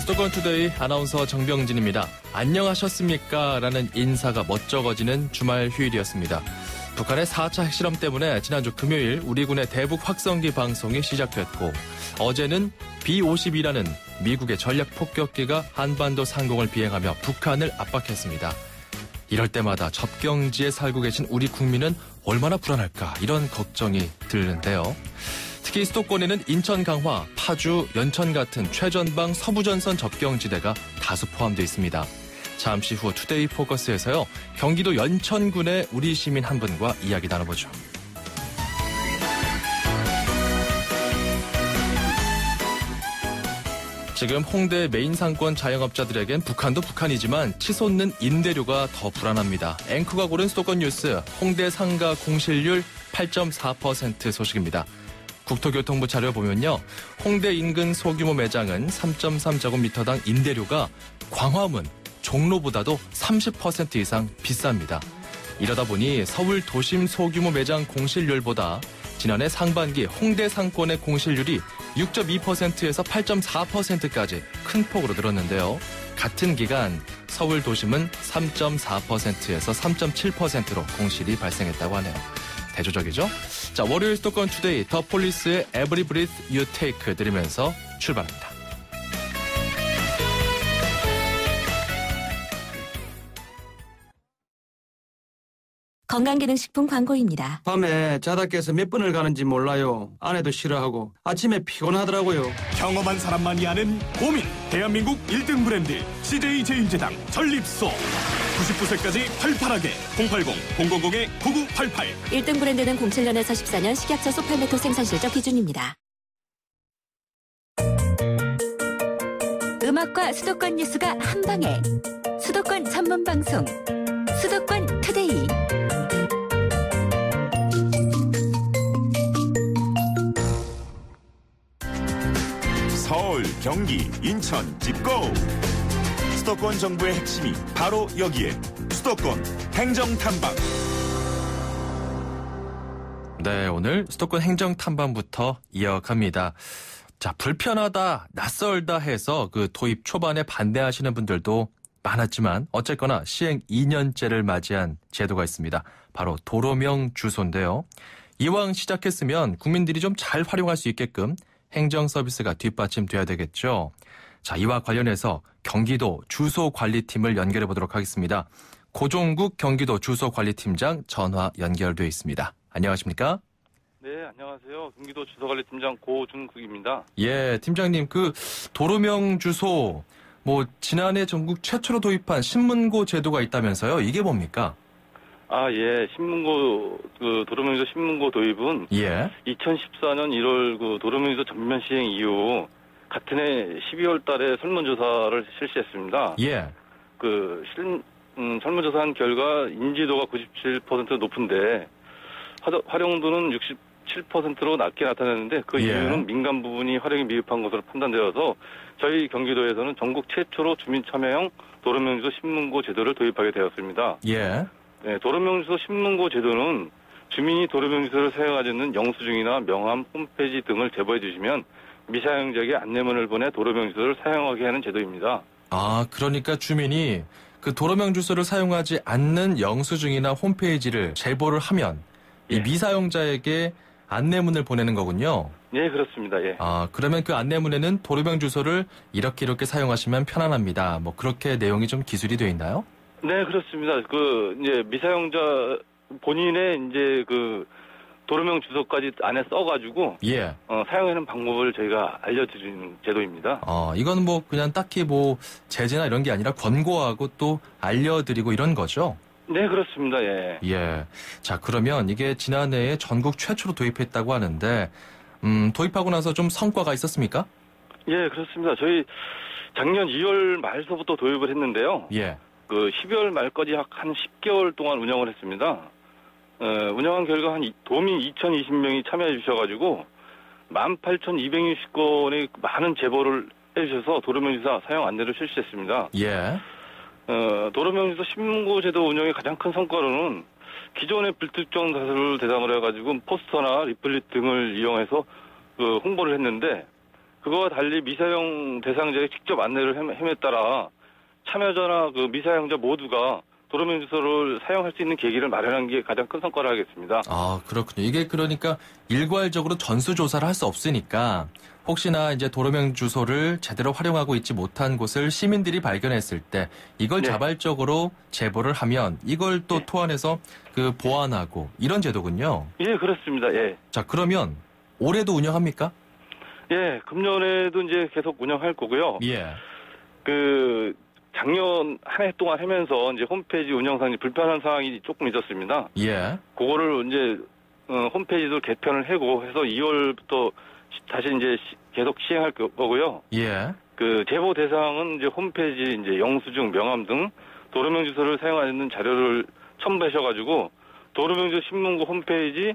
수도권 투데이 아나운서 정병진입니다. 안녕하셨습니까? 라는 인사가 멋쩍어지는 주말 휴일이었습니다. 북한의 4차 핵실험 때문에 지난주 금요일 우리 군의 대북 확성기 방송이 시작됐고 어제는 B-52라는 미국의 전략 폭격기가 한반도 상공을 비행하며 북한을 압박했습니다. 이럴 때마다 접경지에 살고 계신 우리 국민은 얼마나 불안할까 이런 걱정이 드는데요. 특히 수도권에는 인천, 강화, 파주, 연천 같은 최전방 서부전선 접경지대가 다수 포함되어 있습니다. 잠시 후 투데이 포커스에서요. 경기도 연천군의 우리 시민 한 분과 이야기 나눠보죠. 지금 홍대 메인 상권 자영업자들에겐 북한도 북한이지만 치솟는 임대료가 더 불안합니다. 앵커가 고른 수도권 뉴스 홍대 상가 공실률 8.4% 소식입니다. 국토교통부 자료 보면요. 홍대 인근 소규모 매장은 3.3제곱미터당 임대료가 광화문, 종로보다도 30% 이상 비쌉니다. 이러다 보니 서울 도심 소규모 매장 공실률보다 지난해 상반기 홍대 상권의 공실률이 6.2%에서 8.4%까지 큰 폭으로 늘었는데요. 같은 기간 서울 도심은 3.4%에서 3.7%로 공실이 발생했다고 하네요. 대조적이죠? 자, 월요일 수도권 투데이 더 폴리스의 Every Breath You Take 들으면서 출발합니다. 건강기능식품 광고입니다. 밤에 자다 깨서 몇 번을 가는지 몰라요. 아내도 싫어하고 아침에 피곤하더라고요. 경험한 사람만이 아는 고민. 대한민국 1등 브랜드 CJ 제일제당 전립소. 99세까지 팔팔하게 080-000-9988. 1등 브랜드는 07년에서 14년 식약처 소팔메토 생산실적 기준입니다. 음악과 수도권 뉴스가 한방에. 수도권 전문방송 수도권 투데이. 서울, 경기, 인천, 집고! 수도권 정부의 핵심이 바로 여기에 수도권 행정탐방. 네, 오늘 수도권 행정탐방부터 이어갑니다. 자, 불편하다, 낯설다 해서 그 도입 초반에 반대하시는 분들도 많았지만 어쨌거나 시행 2년째를 맞이한 제도가 있습니다. 바로 도로명 주소인데요. 이왕 시작했으면 국민들이 좀 잘 활용할 수 있게끔 행정 서비스가 뒷받침돼야 되겠죠. 자, 이와 관련해서 경기도 주소관리팀을 연결해 보도록 하겠습니다. 고종국 경기도 주소관리팀장 전화 연결돼 있습니다. 안녕하십니까? 네, 안녕하세요. 경기도 주소관리팀장 고준국입니다. 예, 팀장님, 그 도로명 주소 지난해 전국 최초로 도입한 신문고 제도가 있다면서요? 이게 뭡니까? 아, 예. 도로명주소 신문고 도입은 2014년 1월 도로명주소 전면 시행 이후 같은 해 12월 달에 설문조사를 실시했습니다. 예. 설문조사한 결과 인지도가 97% 높은데 활용도는 67%로 낮게 나타났는데 그 이유는 민간 부분이 활용이 미흡한 것으로 판단되어서 저희 경기도에서는 전국 최초로 주민 참여형 도로명주소 신문고 제도를 도입하게 되었습니다. 예. 네, 도로명주소 신문고 제도는 주민이 도로명주소를 사용하지 않는 영수증이나 명함, 홈페이지 등을 제보해 주시면 미사용자에게 안내문을 보내 도로명주소를 사용하게 하는 제도입니다. 아, 그러니까 주민이 그 도로명 주소를 사용하지 않는 영수증이나 홈페이지를 제보를 하면 이 미사용자에게 안내문을 보내는 거군요. 네, 그렇습니다. 예. 아, 그러면 그 안내문에는 도로명 주소를 이렇게 사용하시면 편안합니다. 그렇게 내용이 좀 기술이 되어 있나요? 네, 그렇습니다. 이제 미사용자 본인의 도로명 주소까지 안에 써가지고 사용하는 방법을 저희가 알려드리는 제도입니다. 이건 그냥 딱히 제재나 이런 게 아니라 권고하고 또 알려드리고 이런 거죠? 네, 그렇습니다. 예. 예. 자, 그러면 이게 지난해에 전국 최초로 도입했다고 하는데 도입하고 나서 좀 성과가 있었습니까? 예, 그렇습니다. 저희 작년 2월 말서부터 도입을 했는데요. 예. 12월 말까지 한 10개월 동안 운영을 했습니다. 운영한 결과 도민 2,020명이 참여해 주셔가지고 18,260건의 많은 제보를 해주셔서 도로명주소 사용 안내를 실시했습니다. 예. 도로명주소 신문고 제도 운영의 가장 큰 성과로는 기존의 불특정 다수를 대상으로 해가지고 포스터나 리플릿 등을 이용해서 홍보를 했는데 그거와 달리 미사용 대상자의 직접 안내를 함에 따라 참여자나 그 미사용자 모두가 도로명 주소를 사용할 수 있는 계기를 마련한 게 가장 큰 성과라 하겠습니다. 아, 그렇군요. 이게 그러니까 일괄적으로 전수조사를 할 수 없으니까 혹시나 이제 도로명 주소를 제대로 활용하고 있지 못한 곳을 시민들이 발견했을 때 이걸 네. 자발적으로 제보를 하면 이걸 또 토안해서 그 보완하고 이런 제도군요. 예, 그렇습니다. 예. 자, 그러면 올해도 운영합니까? 예, 금년에도 이제 계속 운영할 거고요. 예. 그 작년 한 해 동안 하면서 이제 홈페이지 운영상 불편한 상황이 조금 있었습니다. 예. 그거를 이제 홈페이지도 개편을 하고 해서 2월부터 다시 이제 계속 시행할 거고요. 예. 그 제보 대상은 이제 홈페이지 이제 영수증, 명함 등 도로명 주소를 사용하는 자료를 첨부하셔가지고 도로명주소 신문고 홈페이지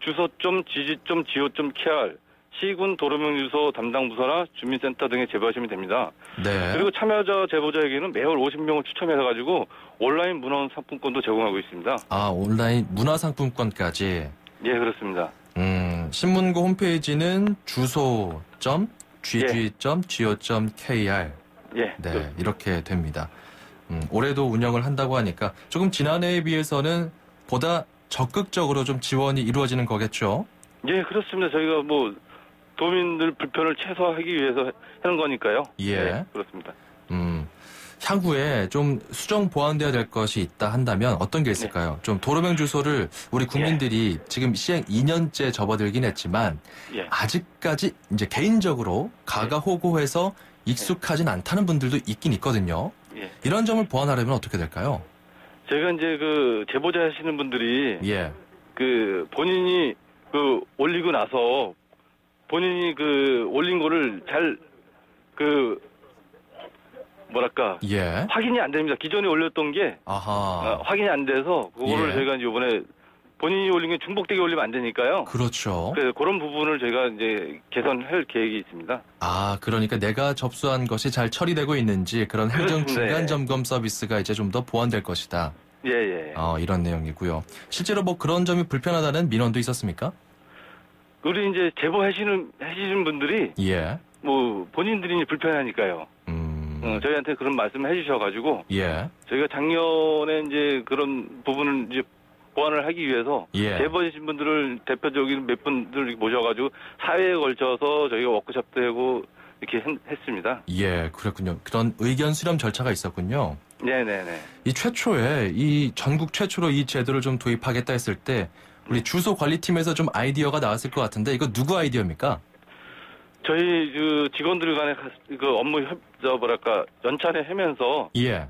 주소.지지.go.kr 시군 도로명주소 담당 부서나 주민센터 등에 제보하시면 됩니다. 네. 그리고 참여자 제보자에게는 매월 50명을 추첨해가지고 온라인 문화 상품권도 제공하고 있습니다. 아, 온라인 문화상품권까지. 예, 그렇습니다. 신문고 홈페이지는 주소.gg.go.kr. 예. 네, 이렇게 됩니다. 올해도 운영을 한다고 하니까 조금 지난해에 비해서는 보다 적극적으로 좀 지원이 이루어지는 거겠죠? 예, 그렇습니다. 저희가 뭐 도민들 불편을 최소화하기 위해서 하는 거니까요. 예. 네, 그렇습니다. 향후에 좀 수정 보완돼야 될 것이 있다 한다면 어떤 게 있을까요? 좀 도로명 주소를 우리 국민들이 지금 시행 2년째 접어들긴 했지만 예. 아직까지 이제 개인적으로 가가호고해서 익숙하진 않다는 분들도 있긴 있거든요. 예. 이런 점을 보완하려면 어떻게 될까요? 제가 이제 그 제보자 하시는 분들이 예. 그 본인이 그 올리고 나서 본인이 그 올린 거를 잘 그 뭐랄까 예. 확인이 안 됩니다. 기존에 올렸던 게 아하. 확인이 안 돼서 그거를 예. 저희가 이제 이번에 본인이 올린 게 중복되게 올리면 안 되니까요. 그렇죠. 그래서 그런 부분을 제가 이제 개선할 계획이 있습니다. 아, 그러니까 내가 접수한 것이 잘 처리되고 있는지 그런 행정 그렇습니다. 중간 점검 서비스가 이제 좀 더 보완될 것이다. 예, 예. 이런 내용이고요. 실제로 뭐 그런 점이 불편하다는 민원도 있었습니까? 우리 이제 제보하시는 분들이 예. 뭐 본인들이 이제 불편하니까요. 저희한테 그런 말씀을 해주셔가지고 예. 저희가 작년에 이제 그런 부분을 이제 보완을 하기 위해서 예. 제보하신 분들을 대표적인 몇 분들 모셔가지고 사회에 걸쳐서 저희가 워크숍도 하고 이렇게 했습니다. 예, 그랬군요. 그런 의견 수렴 절차가 있었군요. 네네네. 이 최초에 이 전국 최초로 이 제도를 좀 도입하겠다 했을 때 우리 주소 관리팀에서 좀 아이디어가 나왔을 것 같은데 이거 누구 아이디어입니까? 저희 그 직원들 간의 그 업무 연찬회 하면서 예.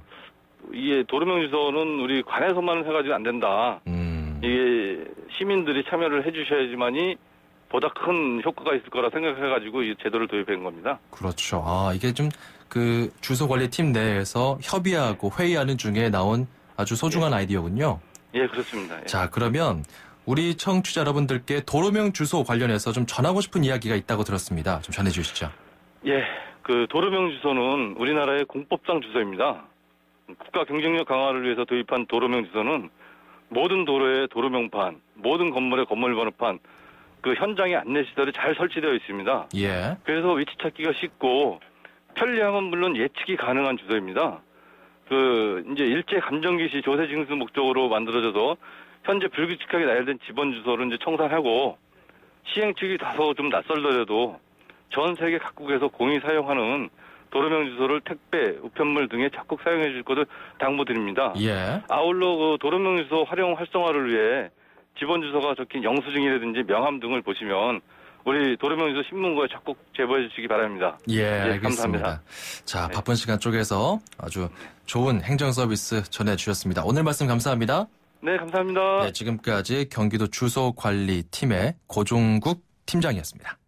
이게 도로명 주소는 우리 관에서만 해가지고 안 된다. 이게 시민들이 참여를 해주셔야지만이 보다 큰 효과가 있을 거라 생각해가지고 이 제도를 도입한 겁니다. 그렇죠. 아, 이게 좀 그 주소 관리팀 내에서 협의하고 회의하는 중에 나온 아주 소중한 아이디어군요. 예, 그렇습니다. 예. 자, 그러면 우리 청취자 여러분들께 도로명 주소 관련해서 좀 전하고 싶은 이야기가 있다고 들었습니다. 좀 전해주시죠. 예, 그 도로명 주소는 우리나라의 공법상 주소입니다. 국가 경쟁력 강화를 위해서 도입한 도로명 주소는 모든 도로에 도로명판, 모든 건물에 건물번호판, 그 현장에 안내시설이 잘 설치되어 있습니다. 예. 그래서 위치 찾기가 쉽고 편리함은 물론 예측이 가능한 주소입니다. 그 이제 일제 감정기 시 조세 징수 목적으로 만들어져서 현재 불규칙하게 나열된 지번 주소를 이제 청산하고 시행 측이 다소 좀 낯설더라도 전 세계 각국에서 공히 사용하는 도로명 주소를 택배, 우편물 등에 적극 사용해 줄 것을 당부드립니다. 예. 아울러 그 도로명 주소 활용 활성화를 위해 지번 주소가 적힌 영수증이라든지 명함 등을 보시면 우리 도로명 주소 신문고에 적극 제보해 주시기 바랍니다. 예, 알겠습니다. 감사합니다. 자, 바쁜 시간 쪽에서 아주 좋은 행정 서비스 전해주셨습니다. 오늘 말씀 감사합니다. 네, 감사합니다. 네, 지금까지 경기도 주소관리팀의 고종국 팀장이었습니다.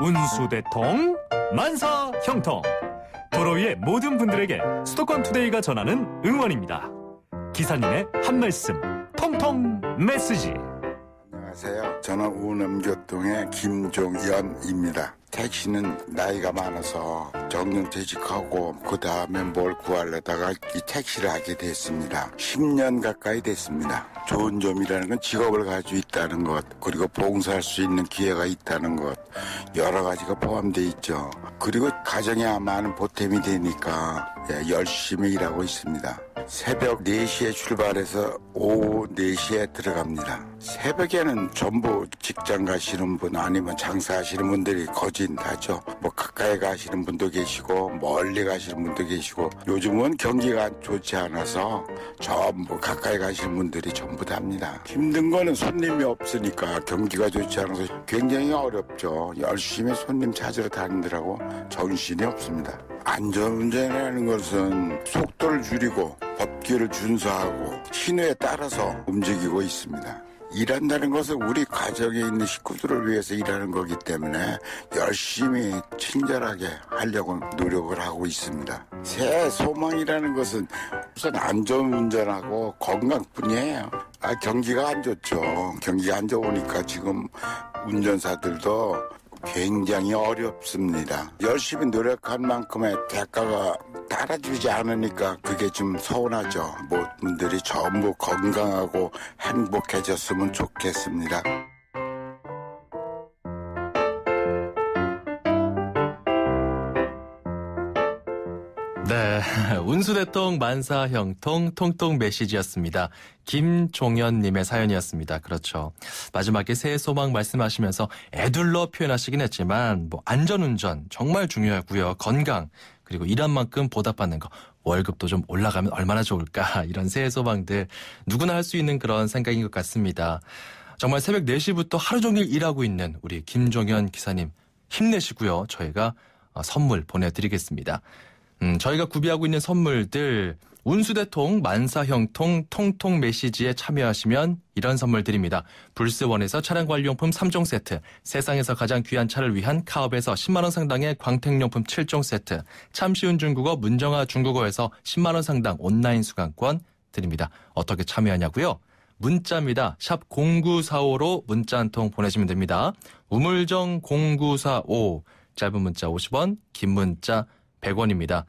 운수대통, 만사형통. 도로 위의 모든 분들에게 수도권 투데이가 전하는 응원입니다. 기사님의 한 말씀, 통통 메시지. 안녕하세요. 저는 우남교통의 김종연입니다. 택시는 나이가 많아서 정년퇴직하고 그 다음에 뭘 구하려다가 이 택시를 하게 됐습니다. 10년 가까이 됐습니다. 좋은 점이라는 건 직업을 가지고 있다는 것, 그리고 봉사할 수 있는 기회가 있다는 것, 여러 가지가 포함되어 있죠. 그리고 가정에 많은 보탬이 되니까 열심히 일하고 있습니다. 새벽 4시에 출발해서 오후 4시에 들어갑니다. 새벽에는 전부 직장 가시는 분 아니면 장사하시는 분들이 거진다죠. 뭐 가까이 가시는 분도 계시고 멀리 가시는 분도 계시고 요즘은 경기가 좋지 않아서 전부 가까이 가시는 분들이 전부 답니다. 힘든 거는 손님이 없으니까 경기가 좋지 않아서 굉장히 어렵죠. 열심히 손님 찾으러 다니느라고 정신이 없습니다. 안전운전이라는 것은 속도를 줄이고 법규를 준수하고 신호에 따라서 움직이고 있습니다. 일한다는 것은 우리 가정에 있는 식구들을 위해서 일하는 거기 때문에 열심히 친절하게 하려고 노력을 하고 있습니다. 새 소망이라는 것은 우선 안전운전하고 건강뿐이에요. 경기가 안 좋죠. 경기가 안 좋으니까 지금 운전사들도 굉장히 어렵습니다. 열심히 노력한 만큼의 대가가 따라주지 않으니까 그게 좀 서운하죠. 모든 분들이 전부 건강하고 행복해졌으면 좋겠습니다. 네, 운수대통 만사형통 통통 메시지였습니다. 김종현님의 사연이었습니다. 그렇죠. 마지막에 새해 소망 말씀하시면서 애둘러 표현하시긴 했지만 안전운전 정말 중요하고요. 건강 그리고 일한 만큼 보답받는 거 월급도 좀 올라가면 얼마나 좋을까 이런 새해 소망들 누구나 할 수 있는 그런 생각인 것 같습니다. 정말 새벽 4시부터 하루 종일 일하고 있는 우리 김종현 기사님 힘내시고요. 저희가 선물 보내드리겠습니다. 저희가 구비하고 있는 선물들 운수대통 만사형통 통통 메시지에 참여하시면 이런 선물 드립니다. 불스원에서 차량관리용품 3종 세트, 세상에서 가장 귀한 차를 위한 카업에서 10만 원 상당의 광택용품 7종 세트, 참 쉬운 중국어 문정아 중국어에서 10만 원 상당 온라인 수강권 드립니다. 어떻게 참여하냐고요? 문자입니다. 샵 0945로 문자 한 통 보내시면 됩니다. 우물정 0945 짧은 문자 50원, 긴 문자 100원입니다.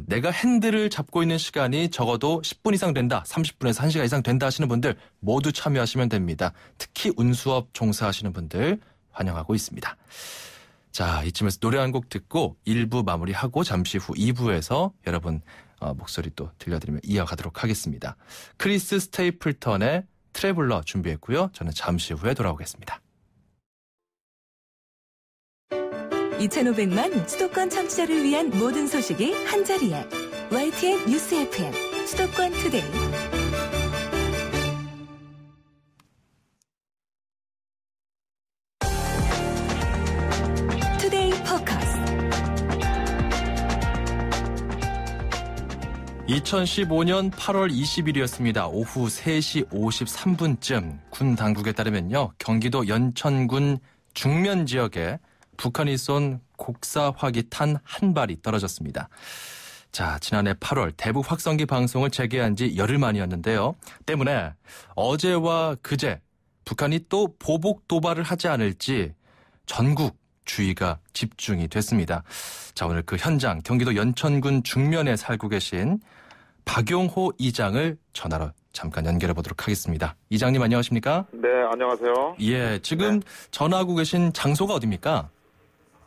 내가 핸들을 잡고 있는 시간이 적어도 10분 이상 된다, 30분에서 1시간 이상 된다 하시는 분들 모두 참여하시면 됩니다. 특히 운수업 종사하시는 분들 환영하고 있습니다. 자, 이쯤에서 노래 한 곡 듣고 1부 마무리하고 잠시 후 2부에서 여러분 목소리 또 들려드리며 이어가도록 하겠습니다. 크리스 스테이플턴의 트래블러 준비했고요. 저는 잠시 후에 돌아오겠습니다. 2,500만 수도권 청취자를 위한 모든 소식이 한자리에 YTN 뉴스 FM 수도권 투데이. 투데이 포커스. 2015년 8월 20일이었습니다. 오후 3시 53분쯤 군 당국에 따르면요. 경기도 연천군 중면 지역에 북한이 쏜 곡사화기탄 한 발이 떨어졌습니다. 자, 지난해 8월 대북 확성기 방송을 재개한 지 열흘 만이었는데요. 때문에 어제와 그제 북한이 또 보복 도발을 하지 않을지 전국 주의가 집중이 됐습니다. 자, 오늘 그 현장 경기도 연천군 중면에 살고 계신 박용호 이장을 전화로 잠깐 연결해 보도록 하겠습니다. 이장님 안녕하십니까? 네, 안녕하세요. 예, 지금 전화하고 계신 장소가 어디입니까?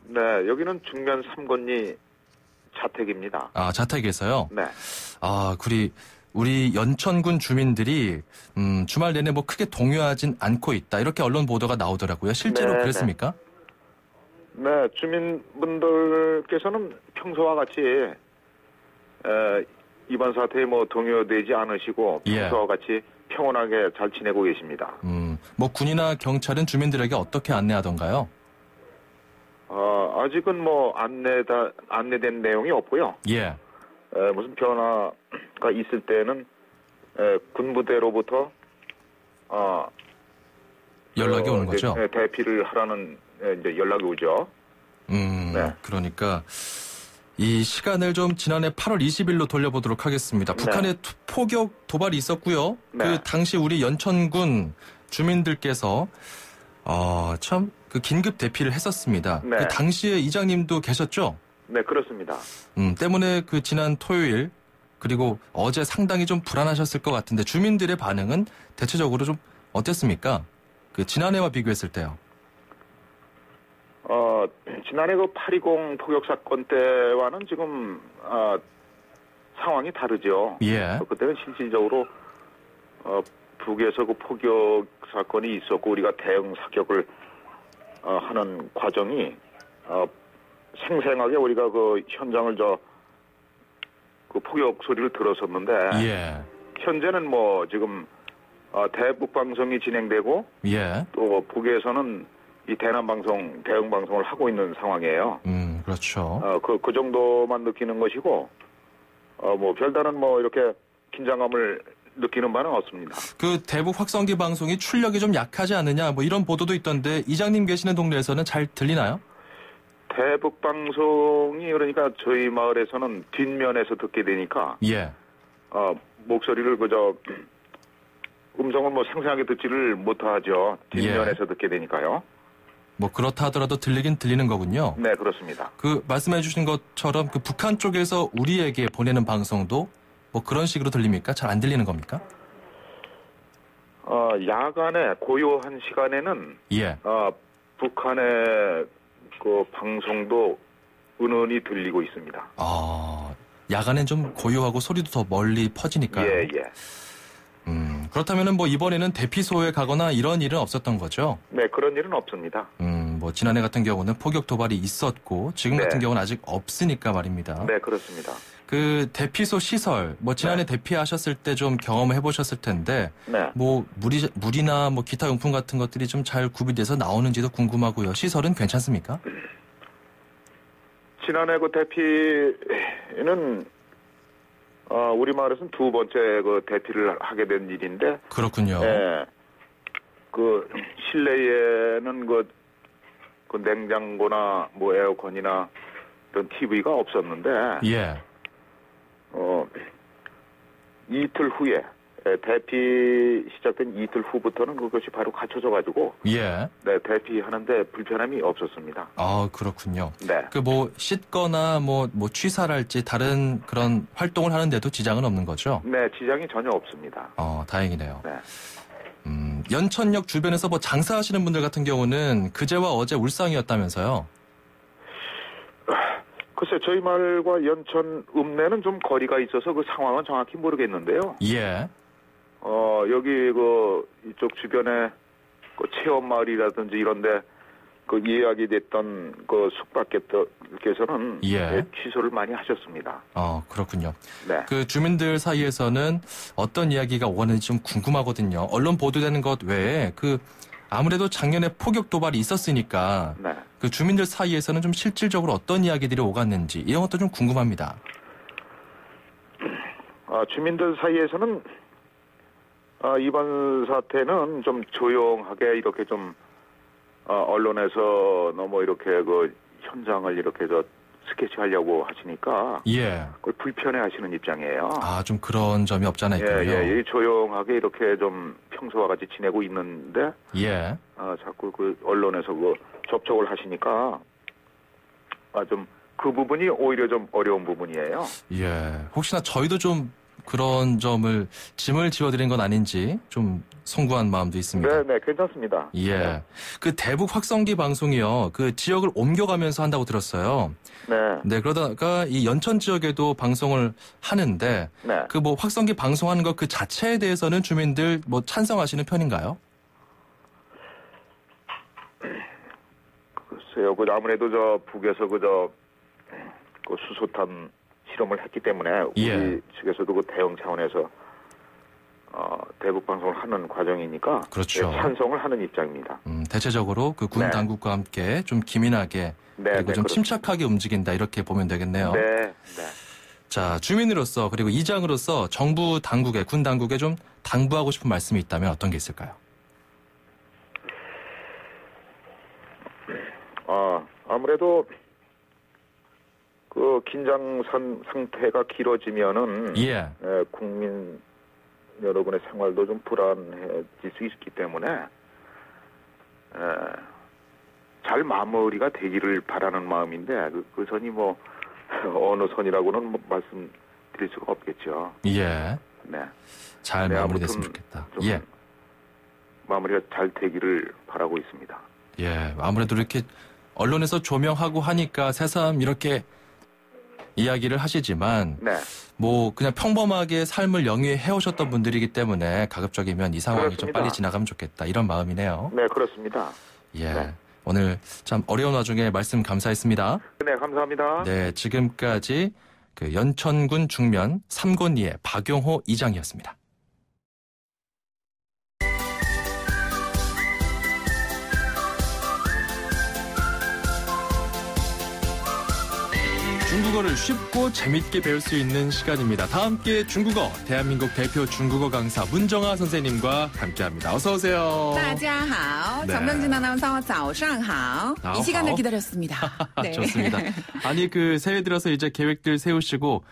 네, 여기는 중면 3건리 자택입니다. 자택에서요? 네. 우리 연천군 주민들이 주말 내내 크게 동요하진 않고 있다. 이렇게 언론 보도가 나오더라고요. 실제로 네, 그랬습니까? 네, 주민분들께서는 평소와 같이 이번 사태에 동요되지 않으시고 평소와 같이 평온하게 잘 지내고 계십니다. 군이나 경찰은 주민들에게 어떻게 안내하던가요? 아직은 안내된 내용이 없고요. 예. 무슨 변화가 있을 때는 군부대로부터 연락이 오는 거죠? 대피를 하라는 이제 연락이 오죠. 네. 그러니까 이 시간을 좀 지난해 8월 20일로 돌려보도록 하겠습니다. 북한의 포격 도발이 있었고요. 네. 그 당시 우리 연천군 주민들께서 참 그 긴급 대피를 했었습니다. 네. 그 당시에 이장님도 계셨죠? 네, 그렇습니다. 때문에 그 지난 토요일 그리고 어제 상당히 좀 불안하셨을 것 같은데 주민들의 반응은 대체적으로 좀 어땠습니까? 그 지난해와 비교했을 때요. 지난해 그 8.20 포격 사건 때와는 지금 상황이 다르죠. 예. 그때는 실질적으로 북에서 그 포격 사건이 있었고 우리가 대응 사격을 하는 과정이 생생하게 우리가 그 현장을 그 포격 소리를 들었었는데 예. 현재는 뭐 지금 대북 방송이 진행되고 예. 또 북에서는 이 대남 방송 대응 방송을 하고 있는 상황이에요. 그렇죠. 그 정도만 느끼는 것이고 뭐 별다른 뭐 이렇게 긴장감을 느끼는 바는 없습니다. 그 대북 확성기 방송이 출력이 좀 약하지 않느냐 뭐 이런 보도도 있던데 이장님 계시는 동네에서는 잘 들리나요? 대북 방송이 그러니까 저희 마을에서는 뒷면에서 듣게 되니까 예. 목소리를 그저 음성을 뭐 생생하게 듣지를 못하죠. 뒷면에서 듣게 되니까요. 뭐 그렇다 하더라도 들리긴 들리는 거군요. 네, 그렇습니다. 그 말씀해 주신 것처럼 그 북한 쪽에서 우리에게 보내는 방송도 뭐 그런 식으로 들립니까? 잘 안 들리는 겁니까? 야간에 고요한 시간에는 예. 북한의 그 방송도 은은히 들리고 있습니다. 야간엔 좀 고요하고 소리도 더 멀리 퍼지니까요. 예. 그렇다면은 뭐 이번에는 대피소에 가거나 이런 일은 없었던 거죠? 네, 그런 일은 없습니다. 뭐 지난해 같은 경우는 포격 도발이 있었고 지금 같은 경우는 아직 없으니까 말입니다. 네, 그렇습니다. 그 대피소 시설, 뭐 지난해 대피하셨을 때 좀 경험을 해보셨을 텐데, 뭐 물이나 뭐 기타 용품 같은 것들이 좀 잘 구비돼서 나오는지도 궁금하고요. 시설은 괜찮습니까? 지난해 그 대피는 우리 마을에서는 두 번째 그 대피를 하게 된 일인데. 그렇군요. 예. 그 실내에는 그 냉장고나 뭐 에어컨이나 이런 TV가 없었는데. 예. 이틀 후에 대피 시작된 이틀 후부터는 그것이 바로 갖춰져가지고. 예. 네, 대피하는데 불편함이 없었습니다. 그렇군요. 네. 그 뭐 씻거나 뭐 취사랄지 다른 그런 활동을 하는데도 지장은 없는 거죠? 네, 지장이 전혀 없습니다. 다행이네요. 네. 연천역 주변에서 뭐 장사하시는 분들 같은 경우는 그제와 어제 울상이었다면서요? 글쎄, 저희 마을과 연천 읍내는 좀 거리가 있어서 그 상황은 정확히 모르겠는데요. 예. 여기 이쪽 주변에 그 체험 마을이라든지 이런데 그 예약이 됐던 그 숙박객들께서는 취소를 많이 하셨습니다. 그렇군요. 네. 그 주민들 사이에서는 어떤 이야기가 오가는지 좀 궁금하거든요. 언론 보도되는 것 외에 아무래도 작년에 포격 도발이 있었으니까 그 주민들 사이에서는 좀 실질적으로 어떤 이야기들이 오갔는지 이런 것도 좀 궁금합니다. 주민들 사이에서는 이번 사태는 좀 조용하게 이렇게 좀 언론에서 너무 이렇게 그 현장을 이렇게 스케치하려고 하시니까 그걸 불편해하시는 입장이에요. 좀 그런 점이 없잖아 있군요. 예, 조용하게 이렇게 좀 평소와 같이 지내고 있는데 자꾸 그 언론에서 그 접촉을 하시니까 좀 그 부분이 오히려 좀 어려운 부분이에요. 예, 혹시나 저희도 좀 그런 점을 짐을 지어드린 건 아닌지 좀 송구한 마음도 있습니다. 네, 괜찮습니다. 예. 그 대북 확성기 방송이요. 그 지역을 옮겨가면서 한다고 들었어요. 네, 그러다가 이 연천 지역에도 방송을 하는데 그 뭐 확성기 방송하는 것 그 자체에 대해서는 주민들 뭐 찬성하시는 편인가요? 글쎄요. 아무래도 북에서 그 수소탄 실험을 했기 때문에 우리 측에서도 그 대응 차원에서 대북 방송을 하는 과정이니까 그렇죠. 찬성을 하는 입장입니다. 대체적으로 그 군 당국과 함께 좀 기민하게 그리고 좀 침착하게 움직인다 이렇게 보면 되겠네요. 네. 자, 주민으로서 그리고 이장으로서 정부 당국에 군 당국에 좀 당부하고 싶은 말씀이 있다면 어떤 게 있을까요? 아무래도 그 긴장 상태가 길어지면은 국민 여러분의 생활도 좀 불안해질 수 있기 때문에 잘 마무리가 되기를 바라는 마음인데 그 선이 뭐 어느 선이라고는 말씀드릴 수가 없겠죠. 네. 잘 마무리됐으면 좋겠다. 마무리가 잘 되기를 바라고 있습니다. 아무래도 이렇게 언론에서 조명하고 하니까 새삼 이렇게 이야기를 하시지만 네. 뭐 그냥 평범하게 삶을 영위해 오셨던 분들이기 때문에 가급적이면 이 상황이 좀 그렇습니다. 빨리 지나가면 좋겠다 이런 마음이네요. 네, 그렇습니다. 예. 네. 오늘 참 어려운 와중에 말씀 감사했습니다. 네, 감사합니다. 네, 지금까지 그 연천군 중면 삼곤리의 박용호 이장이었습니다. 중국어를 쉽고 재밌게 배울 수 있는 시간입니다. 다 함께 중국어, 대한민국 대표 중국어 강사 문정아 선생님과 함께합니다. 어서 오세요. 大家好. 네. 정명진 아나운서 早上好. 이 시간을 기다렸습니다. 네. 좋습니다. 아니 그 새해 들어서 이제 계획들 세우시고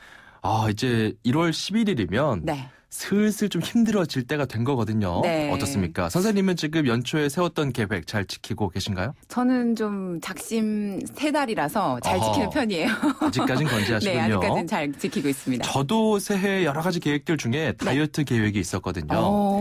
이제 1월 11일이면 네. 슬슬 좀 힘들어질 때가 된 거거든요. 네. 어떻습니까? 선생님은 지금 연초에 세웠던 계획 잘 지키고 계신가요? 저는 좀 작심 3달이라서 잘 지키는 편이에요. 아직까진 건지하시군요. 네, 아직까지는 잘 지키고 있습니다. 저도 새해 여러 가지 계획들 중에 다이어트 계획이 있었거든요.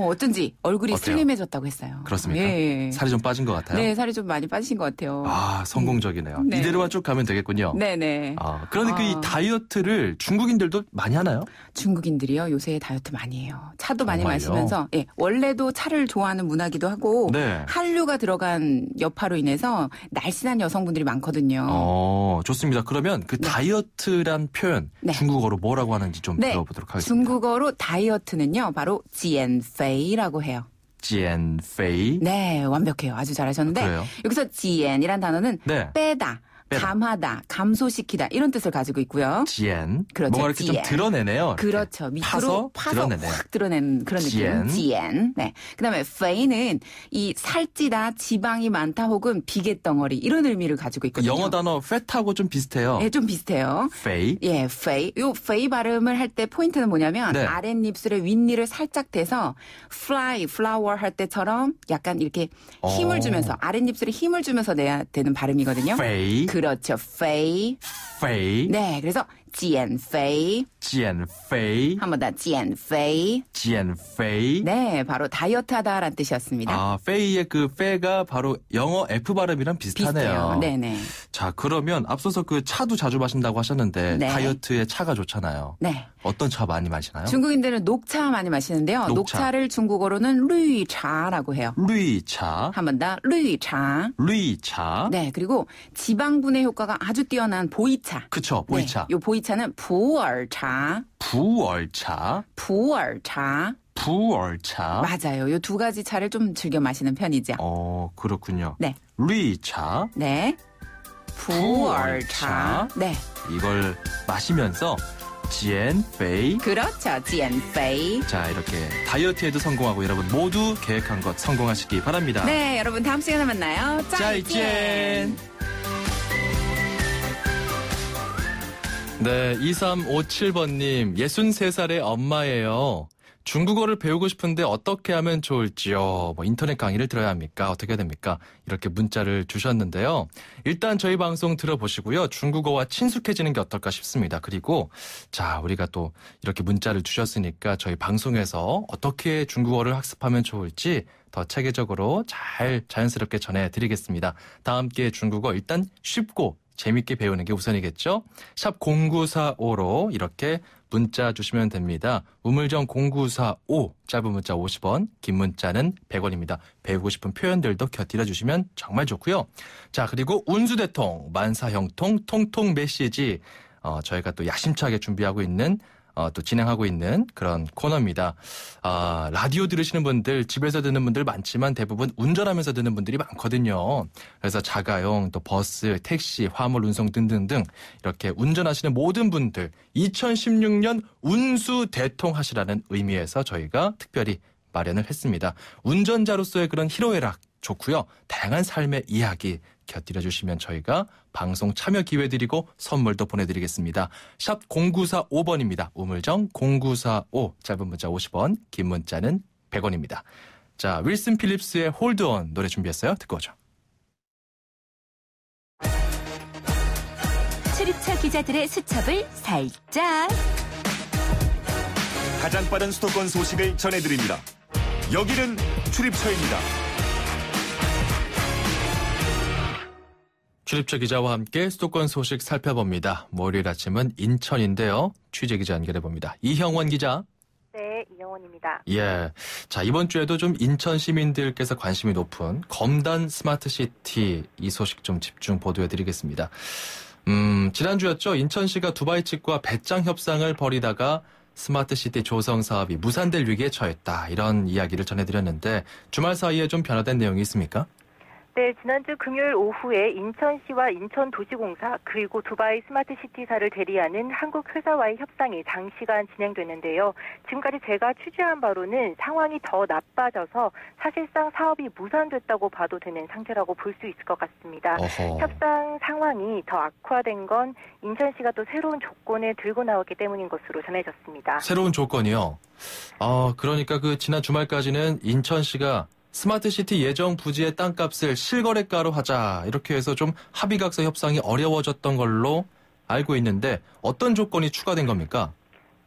어쩐지 얼굴이 어때요? 슬림해졌다고 했어요. 그렇습니까? 예. 살이 좀 빠진 것 같아요? 네, 살이 좀 많이 빠지신 것 같아요. 성공적이네요. 네. 이대로만 쭉 가면 되겠군요. 네네. 그런데 이 다이어트를 중국인들도 많이 하나요? 중국인들이요, 요새 다이어트 많이 해요. 차도 많이 정말요? 마시면서, 예, 원래도 차를 좋아하는 문화기도 하고, 네. 한류가 들어간 여파로 인해서 날씬한 여성분들이 많거든요. 좋습니다. 그러면 그 다이어트란 표현 네. 중국어로 뭐라고 하는지 좀 네. 배워보도록 하겠습니다. 중국어로 다이어트는요, 바로 지엔페이라고 해요. 지엔페이. 네, 완벽해요. 아주 잘하셨는데, 그래요? 여기서 지엔이란 단어는 네. 빼다, 감하다, 감소시키다 이런 뜻을 가지고 있고요. 지엔. 그렇죠. 뭔가 이렇게 지엔. 좀 드러내네요. 이렇게. 그렇죠. 밑으로 파서 드러내네요. 확 드러낸 그런 지엔. 느낌. 지엔. 네. 그다음에 페이는 이 살찌다, 지방이 많다 혹은 비계덩어리 이런 의미를 가지고 있거든요. 영어 단어 fat하고 좀 비슷해요. 네, 좀 비슷해요. 페이. 예, 페이. 요 페이 발음을 할 때 포인트는 뭐냐면 네. 아랫입술의 윗니를 살짝 대서 fly, flower 할 때처럼 약간 이렇게 힘을 주면서 아랫입술에 힘을 주면서 내야 되는 발음이거든요. 페이. 그렇죠. 페이. 페이. 네, 그래서 지엔페이. 지엔페이. 한 번 더 지엔페이. 지엔페이. 네, 바로 다이어트하다라는 뜻이었습니다. 페이의 그 페가 바로 영어 F 발음이랑 비슷하네요. 비슷해요. 네네. 자, 그러면 앞서서 그 차도 자주 마신다고 하셨는데 네. 다이어트에 차가 좋잖아요. 네. 어떤 차 많이 마시나요? 중국인들은 녹차 많이 마시는데요. 녹차를 중국어로는 류차라고 해요. 류차. 한 번 더 류차. 류차. 네, 그리고 지방분해 효과가 아주 뛰어난 보이차. 그쵸, 보이차. 네, 요 보이차는 부얼차. 부얼차. 부얼차. 부얼차. 맞아요. 요 두 가지 차를 좀 즐겨 마시는 편이죠. 그렇군요. 네. 류차. 네. 부얼차. 네. 이걸 마시면서 지엔페이. 그렇죠. 지엔페이. 자, 이렇게 다이어트에도 성공하고 여러분 모두 계획한 것 성공하시기 바랍니다. 네, 여러분 다음 시간에 만나요. 짜이젠. 네, 2357번님, 63살의 엄마예요. 중국어를 배우고 싶은데 어떻게 하면 좋을지요? 인터넷 강의를 들어야 합니까? 어떻게 해야 됩니까? 이렇게 문자를 주셨는데요. 일단 저희 방송 들어보시고요. 중국어와 친숙해지는 게 어떨까 싶습니다. 그리고 자, 우리가 또 이렇게 문자를 주셨으니까 저희 방송에서 어떻게 중국어를 학습하면 좋을지 더 체계적으로 잘 자연스럽게 전해드리겠습니다. 다 함께 중국어 일단 쉽고 재밌게 배우는 게 우선이겠죠? 샵 0945로 이렇게 문자 주시면 됩니다. 우물정 0945, 짧은 문자 50원, 긴 문자는 100원입니다. 배우고 싶은 표현들도 곁들여 주시면 정말 좋고요. 자, 그리고 운수대통, 만사형통, 통통 메시지, 저희가 또 야심차게 준비하고 있는 또 진행하고 있는 그런 코너입니다. 라디오 들으시는 분들, 집에서 듣는 분들 많지만 대부분 운전하면서 듣는 분들이 많거든요. 그래서 자가용, 또 버스, 택시, 화물 운송 등등등 이렇게 운전하시는 모든 분들 2016년 운수 대통하시라는 의미에서 저희가 특별히 마련을 했습니다. 운전자로서의 그런 희로애락 좋고요. 다양한 삶의 이야기 곁들여 주시면 저희가 방송 참여 기회 드리고 선물도 보내드리겠습니다. 샵 0945번입니다. 우물정 0945, 짧은 문자 50원, 긴 문자는 100원입니다. 자, 윌슨 필립스의 홀드 온 노래 준비했어요. 듣고 오죠. 출입처 기자들의 수첩을 살짝. 가장 빠른 수도권 소식을 전해드립니다. 여기는 출입처입니다. 출입처 기자와 함께 수도권 소식 살펴봅니다. 월요일 아침은 인천인데요. 취재 기자 연결해봅니다. 이형원 기자. 네, 이영원입니다. 예. 자, 이번 주에도 좀 인천 시민들께서 관심이 높은 검단 스마트시티 이 소식 좀 집중 보도해드리겠습니다. 지난주였죠. 인천시가 두바이 측과 배짱 협상을 벌이다가 스마트시티 조성 사업이 무산될 위기에 처했다. 이런 이야기를 전해드렸는데 주말 사이에 좀 변화된 내용이 있습니까? 네, 지난주 금요일 오후에 인천시와 인천도시공사 그리고 두바이 스마트시티사를 대리하는 한국 회사와의 협상이 장시간 진행됐는데요. 지금까지 제가 취재한 바로는 상황이 더 나빠져서 사실상 사업이 무산됐다고 봐도 되는 상태라고 볼 수 있을 것 같습니다. 어허. 협상 상황이 더 악화된 건 인천시가 또 새로운 조건을 들고 나왔기 때문인 것으로 전해졌습니다. 새로운 조건이요? 그러니까 지난 주말까지는 인천시가 스마트시티 예정 부지의 땅값을 실거래가로 하자 이렇게 해서 좀 합의각서 협상이 어려워졌던 걸로 알고 있는데 어떤 조건이 추가된 겁니까?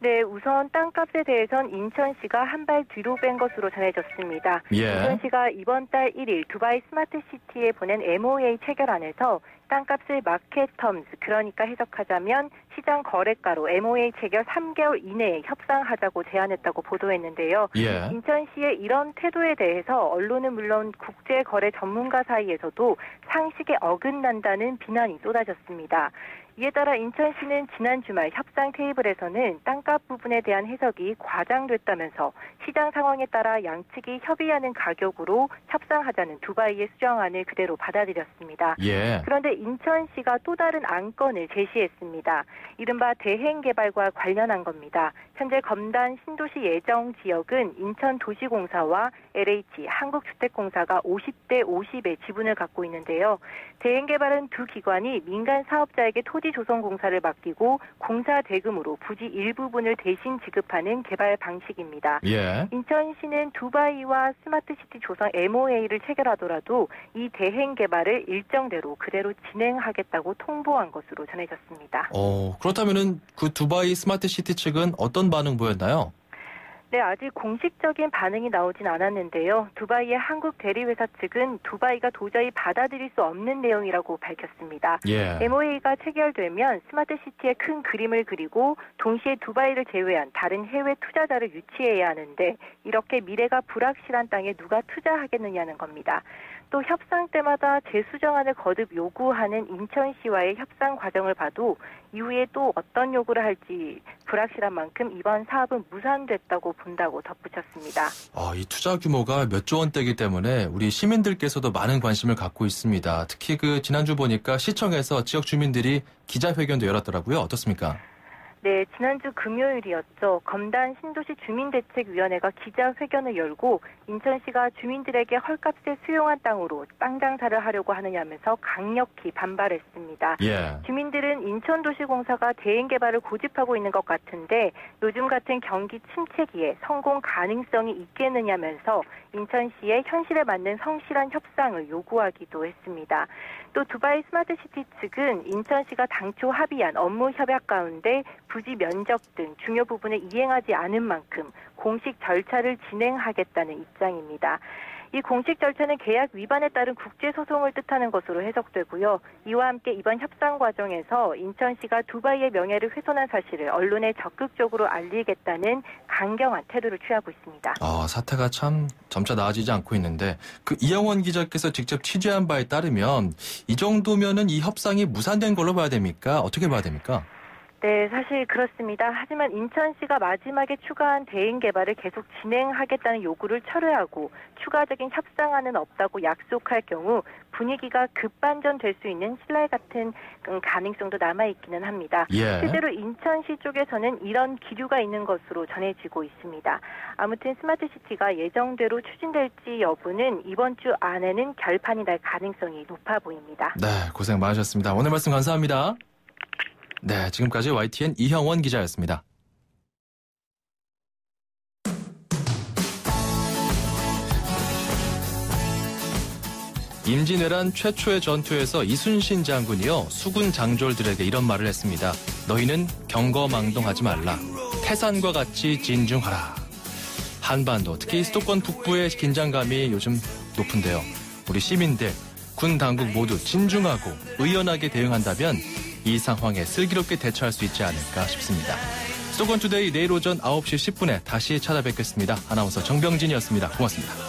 네, 우선 땅값에 대해선 인천시가 한 발 뒤로 뺀 것으로 전해졌습니다. 예. 인천시가 이번 달 1일 두바이 스마트시티에 보낸 MOA 체결안에서 땅값을 마켓 텀즈, 그러니까 해석하자면 시장 거래가로 MOA 체결 3개월 이내에 협상하자고 제안했다고 보도했는데요. 예. 인천시의 이런 태도에 대해서 언론은 물론 국제거래 전문가 사이에서도 상식에 어긋난다는 비난이 쏟아졌습니다. 이에 따라 인천시는 지난 주말 협상 테이블에서는 땅값 부분에 대한 해석이 과장됐다면서 시장 상황에 따라 양측이 협의하는 가격으로 협상하자는 두바이의 수정안을 그대로 받아들였습니다. 예. 그런데 인천시가 또 다른 안건을 제시했습니다. 이른바 대행개발과 관련한 겁니다. 현재 검단 신도시 예정 지역은 인천도시공사와 LH 한국주택공사가 50대 50의 지분을 갖고 있는데요. 대행개발은 두 기관이 민간 사업자에게 토지 조성 공사를 맡기고 공사 대금으로 부지 일부분을 대신 지급하는 개발 방식입니다. 예. 인천시는 두바이와 스마트시티 조성 MOA를 체결하더라도 이 대행 개발을 일정대로 그대로 진행하겠다고 통보한 것으로 전해졌습니다. 그렇다면은 그 두바이 스마트시티 측은 어떤 반응 보였나요? 네, 아직 공식적인 반응이 나오진 않았는데요. 두바이의 한국 대리회사 측은 두바이가 도저히 받아들일 수 없는 내용이라고 밝혔습니다. 예. MOA가 체결되면 스마트시티의 큰 그림을 그리고 동시에 두바이를 제외한 다른 해외 투자자를 유치해야 하는데 이렇게 미래가 불확실한 땅에 누가 투자하겠느냐는 겁니다. 또 협상 때마다 재수정안을 거듭 요구하는 인천시와의 협상 과정을 봐도 이후에 또 어떤 요구를 할지 불확실한 만큼 이번 사업은 무산됐다고 본다고 덧붙였습니다. 이 투자 규모가 몇 조 원대이기 때문에 우리 시민들께서도 많은 관심을 갖고 있습니다. 특히 지난주 보니까 시청에서 지역 주민들이 기자회견도 열었더라고요. 어떻습니까? 네, 지난주 금요일이었죠. 검단 신도시 주민대책위원회가 기자회견을 열고 인천시가 주민들에게 헐값에 수용한 땅으로 땅 장사를 하려고 하느냐면서 강력히 반발했습니다. 예. 주민들은 인천도시공사가 대행개발을 고집하고 있는 것 같은데 요즘 같은 경기 침체기에 성공 가능성이 있겠느냐면서 인천시의 현실에 맞는 성실한 협상을 요구하기도 했습니다. 또 두바이 스마트시티 측은 인천시가 당초 합의한 업무 협약 가운데 부지 면적 등 중요 부분을 이행하지 않은 만큼 공식 절차를 진행하겠다는 입장입니다. 이 공식 절차는 계약 위반에 따른 국제소송을 뜻하는 것으로 해석되고요. 이와 함께 이번 협상 과정에서 인천시가 두바이의 명예를 훼손한 사실을 언론에 적극적으로 알리겠다는 강경한 태도를 취하고 있습니다. 사태가 참 점차 나아지지 않고 있는데 이영원 기자께서 직접 취재한 바에 따르면 이 정도면은 이 협상이 무산된 걸로 봐야 됩니까? 어떻게 봐야 됩니까? 네, 사실 그렇습니다. 하지만 인천시가 마지막에 추가한 대행 개발을 계속 진행하겠다는 요구를 철회하고 추가적인 협상안은 없다고 약속할 경우 분위기가 급반전될 수 있는 신랄 같은 가능성도 남아있기는 합니다. 예. 실제로 인천시 쪽에서는 이런 기류가 있는 것으로 전해지고 있습니다. 아무튼 스마트시티가 예정대로 추진될지 여부는 이번 주 안에는 결판이 날 가능성이 높아 보입니다. 네, 고생 많으셨습니다. 오늘 말씀 감사합니다. 네, 지금까지 YTN 이형원 기자였습니다. 임진왜란 최초의 전투에서 이순신 장군이요 수군 장졸들에게 이런 말을 했습니다. 너희는 경거망동하지 말라. 태산과 같이 진중하라. 한반도, 특히 수도권 북부의 긴장감이 요즘 높은데요. 우리 시민들 군 당국 모두 진중하고 의연하게 대응한다면 이 상황에 슬기롭게 대처할 수 있지 않을까 싶습니다. 수도권 투데이 내일 오전 9시 10분에 다시 찾아뵙겠습니다. 아나운서 정병진이었습니다. 고맙습니다.